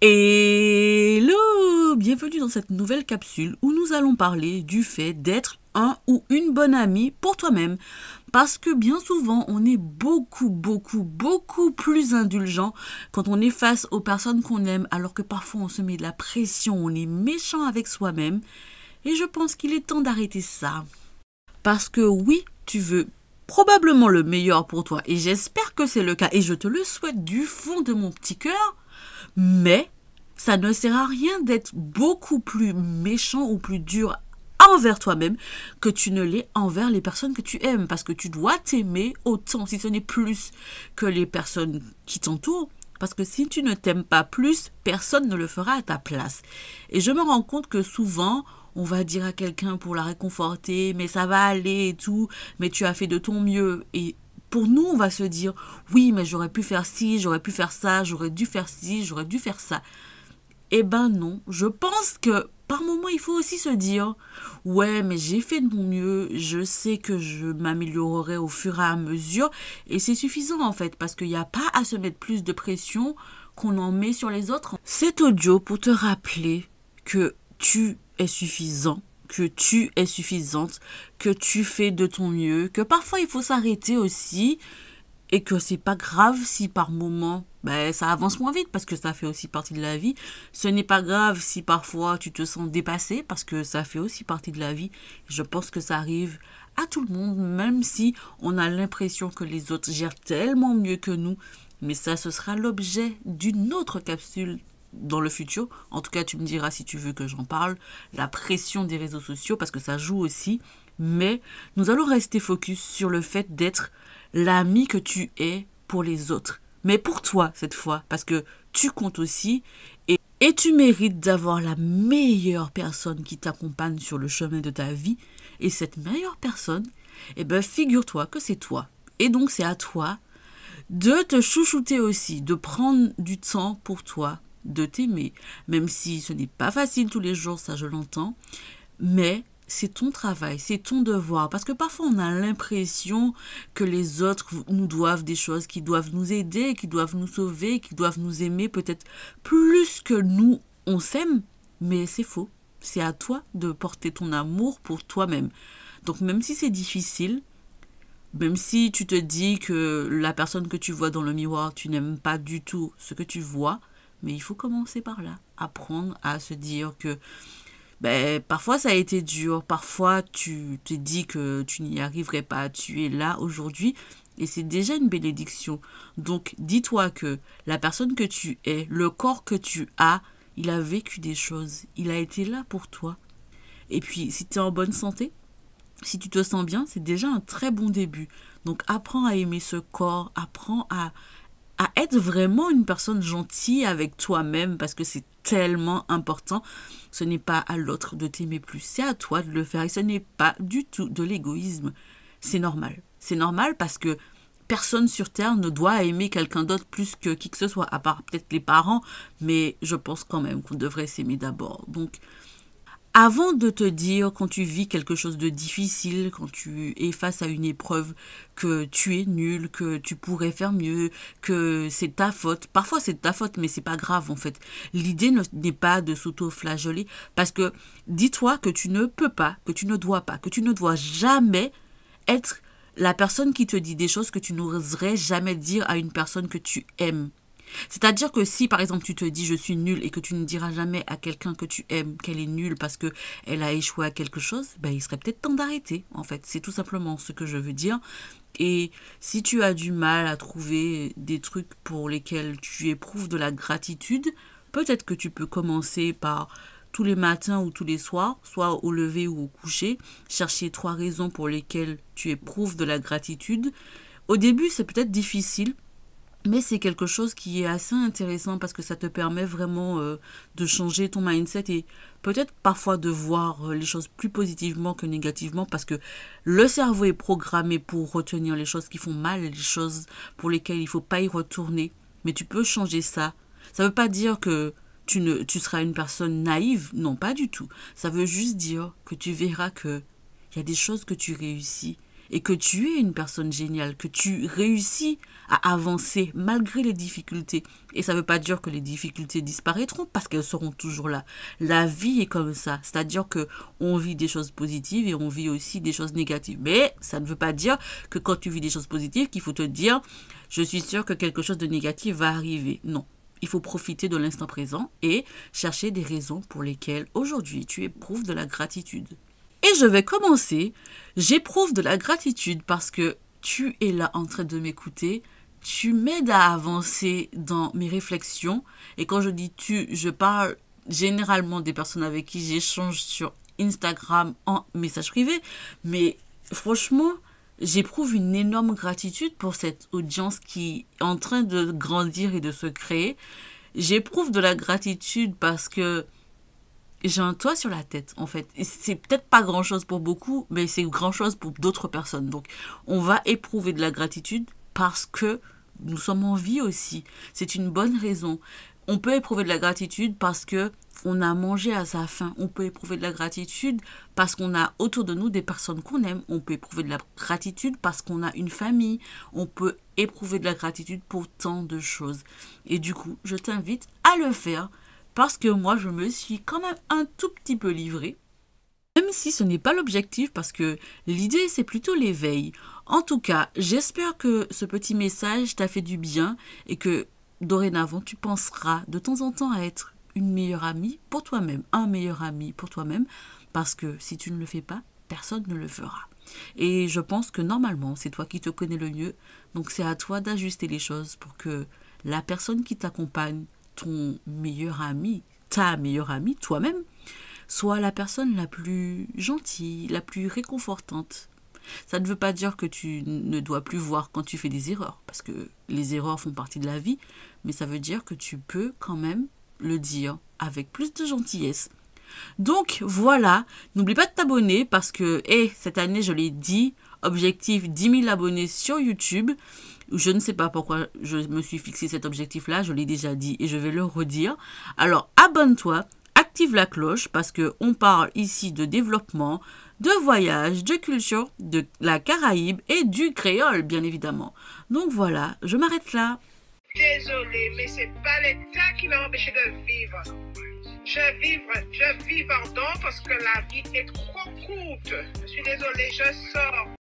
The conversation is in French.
Hello! Bienvenue dans cette nouvelle capsule où nous allons parler du fait d'être un ou une bonne amie pour toi-même. Parce que bien souvent, on est beaucoup plus indulgent quand on est face aux personnes qu'on aime, alors que parfois on se met de la pression, on est méchant avec soi-même. Et je pense qu'il est temps d'arrêter ça. Parce que oui, tu veux probablement le meilleur pour toi, et j'espère que c'est le cas, et je te le souhaite du fond de mon petit cœur. Mais ça ne sert à rien d'être beaucoup plus méchant ou plus dur envers toi-même que tu ne l'es envers les personnes que tu aimes. Parce que tu dois t'aimer autant, si ce n'est plus, que les personnes qui t'entourent. Parce que si tu ne t'aimes pas plus, personne ne le fera à ta place. Et je me rends compte que souvent, on va dire à quelqu'un pour la réconforter, mais ça va aller et tout, mais tu as fait de ton mieux. Et pour nous, on va se dire, oui, mais j'aurais pu faire ci, j'aurais pu faire ça, j'aurais dû faire ci, j'aurais dû faire ça. Eh ben non, je pense que par moment, il faut aussi se dire, ouais, mais j'ai fait de mon mieux, je sais que je m'améliorerai au fur et à mesure, et c'est suffisant en fait, parce qu'il n'y a pas à se mettre plus de pression qu'on en met sur les autres. Cet audio pour te rappeler que tu es suffisant, que tu es suffisante, que tu fais de ton mieux, que parfois il faut s'arrêter aussi et que c'est pas grave si par moment ça avance moins vite parce que ça fait aussi partie de la vie. Ce n'est pas grave si parfois tu te sens dépassé parce que ça fait aussi partie de la vie. Je pense que ça arrive à tout le monde, même si on a l'impression que les autres gèrent tellement mieux que nous. Mais ça, ce sera l'objet d'une autre capsule dans le futur. En tout cas, tu me diras si tu veux que j'en parle. La pression des réseaux sociaux, parce que ça joue aussi. Mais nous allons rester focus sur le fait d'être l'ami que tu es pour les autres. Mais pour toi, cette fois, parce que tu comptes aussi. Et tu mérites d'avoir la meilleure personne qui t'accompagne sur le chemin de ta vie. Et cette meilleure personne, figure-toi que c'est toi. Et donc, c'est à toi de te chouchouter aussi, de prendre du temps pour toi, de t'aimer, même si ce n'est pas facile tous les jours, ça je l'entends, mais c'est ton travail, c'est ton devoir, parce que parfois on a l'impression que les autres nous doivent des choses, qui doivent nous aider, qui doivent nous sauver, qui doivent nous aimer peut-être plus que nous, on s'aime, mais c'est faux. C'est à toi de porter ton amour pour toi-même. Donc même si c'est difficile, même si tu te dis que la personne que tu vois dans le miroir, tu n'aimes pas du tout ce que tu vois, mais il faut commencer par là. Apprendre à se dire que parfois ça a été dur, parfois tu te dis que tu n'y arriverais pas, tu es là aujourd'hui et c'est déjà une bénédiction. Donc dis-toi que la personne que tu es, le corps que tu as, il a vécu des choses, il a été là pour toi. Et puis si tu es en bonne santé, si tu te sens bien, c'est déjà un très bon début. Donc apprends à aimer ce corps, apprends à être vraiment une personne gentille avec toi-même parce que c'est tellement important. Ce n'est pas à l'autre de t'aimer plus, c'est à toi de le faire et ce n'est pas du tout de l'égoïsme. C'est normal. C'est normal parce que personne sur Terre ne doit aimer quelqu'un d'autre plus que qui que ce soit, à part peut-être les parents, mais je pense quand même qu'on devrait s'aimer d'abord. Donc, avant de te dire, quand tu vis quelque chose de difficile, quand tu es face à une épreuve, que tu es nul, que tu pourrais faire mieux, que c'est ta faute. Parfois c'est ta faute, mais c'est pas grave en fait. L'idée n'est pas de s'auto-flageller, parce que dis-toi que tu ne peux pas, que tu ne dois pas, que tu ne dois jamais être la personne qui te dit des choses que tu n'oserais jamais dire à une personne que tu aimes. C'est-à-dire que si par exemple tu te dis je suis nulle et que tu ne diras jamais à quelqu'un que tu aimes qu'elle est nulle parce que elle a échoué à quelque chose, il serait peut-être temps d'arrêter en fait. C'est tout simplement ce que je veux dire. Et si tu as du mal à trouver des trucs pour lesquels tu éprouves de la gratitude, peut-être que tu peux commencer par tous les matins ou tous les soirs, soit au lever ou au coucher, chercher 3 raisons pour lesquelles tu éprouves de la gratitude. Au début, c'est peut-être difficile, mais c'est quelque chose qui est assez intéressant parce que ça te permet vraiment de changer ton mindset et peut-être parfois de voir les choses plus positivement que négativement parce que le cerveau est programmé pour retenir les choses qui font mal, les choses pour lesquelles il ne faut pas y retourner. Mais tu peux changer ça. Ça ne veut pas dire que tu seras une personne naïve. Non, pas du tout. Ça veut juste dire que tu verras que il y a des choses que tu réussis et que tu es une personne géniale, que tu réussis à avancer malgré les difficultés. Et ça ne veut pas dire que les difficultés disparaîtront parce qu'elles seront toujours là. La vie est comme ça, c'est-à-dire que on vit des choses positives et on vit aussi des choses négatives. Mais ça ne veut pas dire que quand tu vis des choses positives, qu'il faut te dire je suis sûr que quelque chose de négatif va arriver. Non. Il faut profiter de l'instant présent et chercher des raisons pour lesquelles aujourd'hui tu éprouves de la gratitude. Et je vais commencer. J'éprouve de la gratitude parce que tu es là en train de m'écouter. Tu m'aides à avancer dans mes réflexions. Et quand je dis tu, je parle généralement des personnes avec qui j'échange sur Instagram en message privé. Mais franchement, j'éprouve une énorme gratitude pour cette audience qui est en train de grandir et de se créer. J'éprouve de la gratitude parce que j'ai un toit sur la tête, en fait. Et c'est peut-être pas grand-chose pour beaucoup, mais c'est grand-chose pour d'autres personnes. Donc, on va éprouver de la gratitude parce que nous sommes en vie aussi. C'est une bonne raison. On peut éprouver de la gratitude parce que on a mangé à sa faim. On peut éprouver de la gratitude parce qu'on a autour de nous des personnes qu'on aime. On peut éprouver de la gratitude parce qu'on a une famille. On peut éprouver de la gratitude pour tant de choses. Et du coup, je t'invite à le faire parce que moi, je me suis quand même un tout petit peu livrée. Même si ce n'est pas l'objectif, parce que l'idée, c'est plutôt l'éveil. En tout cas, j'espère que ce petit message t'a fait du bien et que dorénavant, tu penseras de temps en temps à être une meilleure amie pour toi-même, un meilleur ami pour toi-même, parce que si tu ne le fais pas, personne ne le fera. Et je pense que normalement, c'est toi qui te connais le mieux, donc c'est à toi d'ajuster les choses pour que la personne qui t'accompagne, ton meilleur ami, ta meilleure amie, toi-même, soit la personne la plus gentille, la plus réconfortante. Ça ne veut pas dire que tu ne dois plus voir quand tu fais des erreurs, parce que les erreurs font partie de la vie, mais ça veut dire que tu peux quand même le dire avec plus de gentillesse. Donc voilà, n'oublie pas de t'abonner parce que cette année, je l'ai dit, objectif 10 000 abonnés sur YouTube. Je ne sais pas pourquoi je me suis fixé cet objectif-là, je l'ai déjà dit et je vais le redire. Alors abonne-toi, active la cloche parce qu'on parle ici de développement, de voyage, de culture, de la Caraïbe et du créole, bien évidemment. Donc voilà, je m'arrête là. Désolée, mais c'est pas l'État qui m'a empêché de vivre. Je vis, pardon, parce que la vie est trop courte. Je suis désolée, je sors.